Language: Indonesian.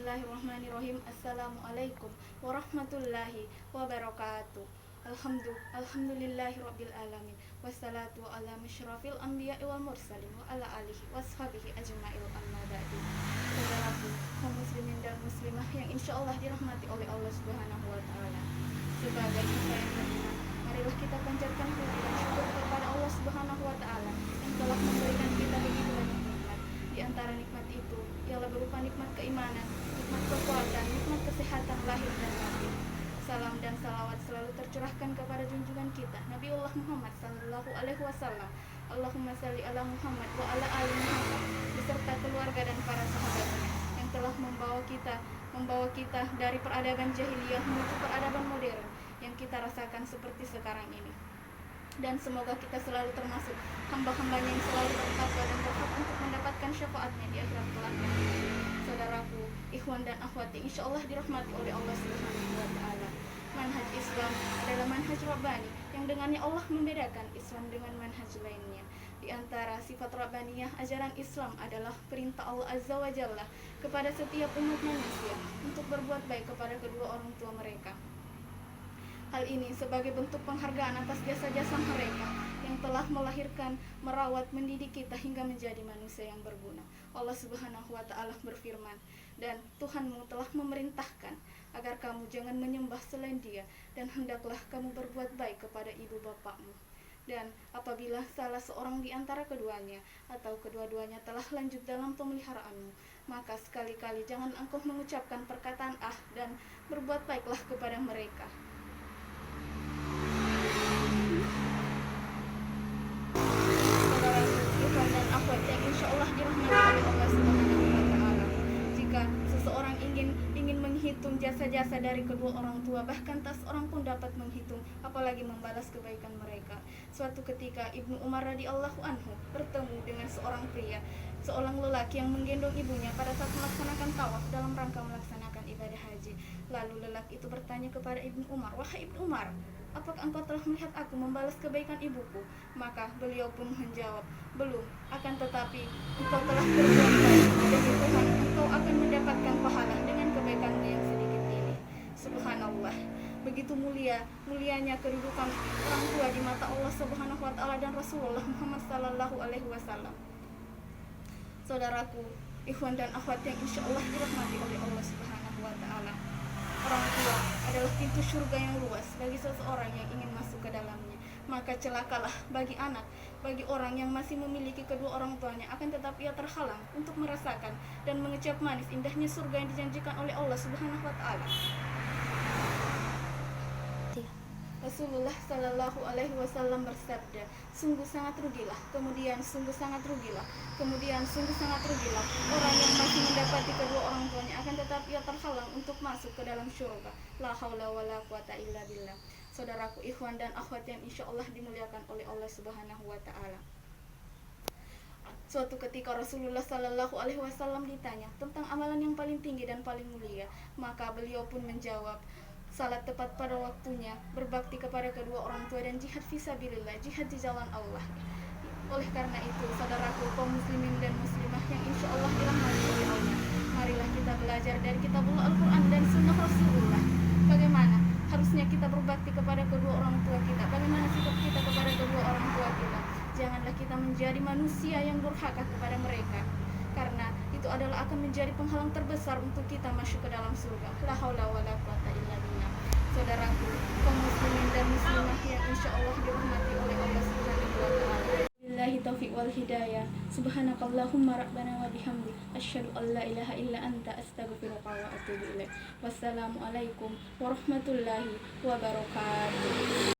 Bismillahirrahmanirrahim. Assalamualaikum warahmatullahi wabarakatuh. Alhamdulillahirabbil alamin. Wassalatu ala masyrafil anbiya'i wal mursalin wa ala alihi washabihi ajma'in amma ba'du. Saudaraku, kaum muslimin dan muslimah yang insyaallah dirahmati oleh Allah Subhanahu wa taala. Sebagai hamba yang beriman, marilah kita panjatkan puji dan syukur kepada Allah Subhanahu wa taala yang telah memberikan kita begitu banyak nikmat. Di antara nikmat itu ialah berupa nikmat keimanan, nikmat kekuatan, nikmat kesehatan lahir dan batin. Salam dan salawat selalu tercurahkan kepada junjungan kita Nabiullah Muhammad sallallahu alaihi wasallam. Allahumma salli ala Muhammad wa ala ali Muhammad beserta keluarga dan para sahabatnya yang telah membawa kita dari peradaban jahiliyah menuju peradaban modern yang kita rasakan seperti sekarang ini. Dan semoga kita selalu termasuk hamba-hambanya yang selalu bertakwa dan berhak untuk mendapatkan syafaatnya di akhirat kelak. Saudaraku, ikhwan dan akhwati, insyaallah dirahmati oleh Allah Subhanahu wa taala. Manhaj Islam adalah manhaj Rabbani yang dengannya Allah membedakan Islam dengan manhaj lainnya. Di antara sifat Rabbaniyah ajaran Islam adalah perintah Allah Azza wa Jalla kepada setiap umat manusia untuk berbuat baik kepada kedua orang tua mereka. Hal ini sebagai bentuk penghargaan atas jasa-jasa mereka yang telah melahirkan, merawat, mendidik kita hingga menjadi manusia yang berguna. Allah Subhanahu wa taala berfirman, "Dan Tuhanmu telah memerintahkan agar kamu jangan menyembah selain Dia, dan hendaklah kamu berbuat baik kepada ibu bapakmu. Dan apabila salah seorang di antara keduanya atau kedua-duanya telah lanjut dalam pemeliharaanmu, maka sekali-kali jangan engkau mengucapkan perkataan dan berbuat baiklah kepada mereka." Dan akhwat yang insyaallah dirahmati oleh Allah Subhanahu wa taala. Jika seseorang ingin menghitung jasa-jasa dari kedua orang tua, bahkan tak seorang pun dapat menghitung, apalagi membalas kebaikan mereka. Suatu ketika Ibnu Umar radhiyallahu anhu bertemu dengan seorang pria, seorang lelaki yang menggendong ibunya pada saat melaksanakan tawaf dalam rangka melaksanakan ibadah haji. Lalu lelaki itu bertanya kepada Ibnu Umar, "Wahai Ibnu Umar, apakah engkau telah melihat aku membalas kebaikan ibuku?" Maka beliau pun menjawab, "Belum, akan tetapi engkau telah berbuat baik, demi Tuhan engkau akan mendapatkan pahala dengan kebaikanmu yang sedikit ini." Subhanallah, begitu mulianya kedudukan orang tua di mata Allah Subhanahu wa taala dan Rasulullah Muhammad sallallahu alaihi wasallam. Saudaraku, ikhwan dan akhwat yang insyaallah dirahmati oleh Allah Subhanahu wa taala. Orang tua adalah pintu surga yang luas bagi seseorang yang ingin masuk ke dalamnya. Maka celakalah bagi anak, bagi orang yang masih memiliki kedua orang tuanya, akan tetapi ia terhalang untuk merasakan dan mengecap manis indahnya surga yang dijanjikan oleh Allah Subhanahu wa taala. Rasulullah Shallallahu Alaihi Wasallam bersabda, "Sungguh sangat rugilah, kemudian sungguh sangat rugilah, kemudian sungguh sangat rugilah orang yang masih mendapati kedua orang tuanya, akan tetapi ia terhalang untuk masuk ke dalam surga. La haula wala quwata illa billah." Saudaraku, ikhwan dan akhwat yang insyaallah dimuliakan oleh Allah Subhanahu wa taala. Suatu ketika Rasulullah Shallallahu Alaihi Wasallam ditanya tentang amalan yang paling tinggi dan paling mulia, maka beliau pun menjawab, salat tepat pada waktunya, berbakti kepada kedua orang tua, dan jihad fisabilillah, jihad di jalan Allah. Oleh karena itu, saudaraku kaum muslimin dan muslimah yang insyaallah dirahmati oleh Allah, marilah kita belajar dari kitabullah Al-Quran dan sunnah Rasulullah. Bagaimana harusnya kita berbakti kepada kedua orang tua kita, bagaimana sikap kita kepada kedua orang tua kita. Janganlah kita menjadi manusia yang durhaka kepada mereka, karena itu adalah akan menjadi penghalang terbesar untuk kita masuk ke dalam surga. La haula wala quwata illa billah. Saudaraku, kaum muslimin dan muslimah yang insyaallah dirahmati oleh Allah Subhanahu wa taala. Billahi taufiq wal hidayah. Subhanakallahumma rabbana wa bihamdik asyhadu an la ilaha illa anta astaghfiruka wa atubu ilaik. Wassalamualaikum warahmatullahi wabarakatuh.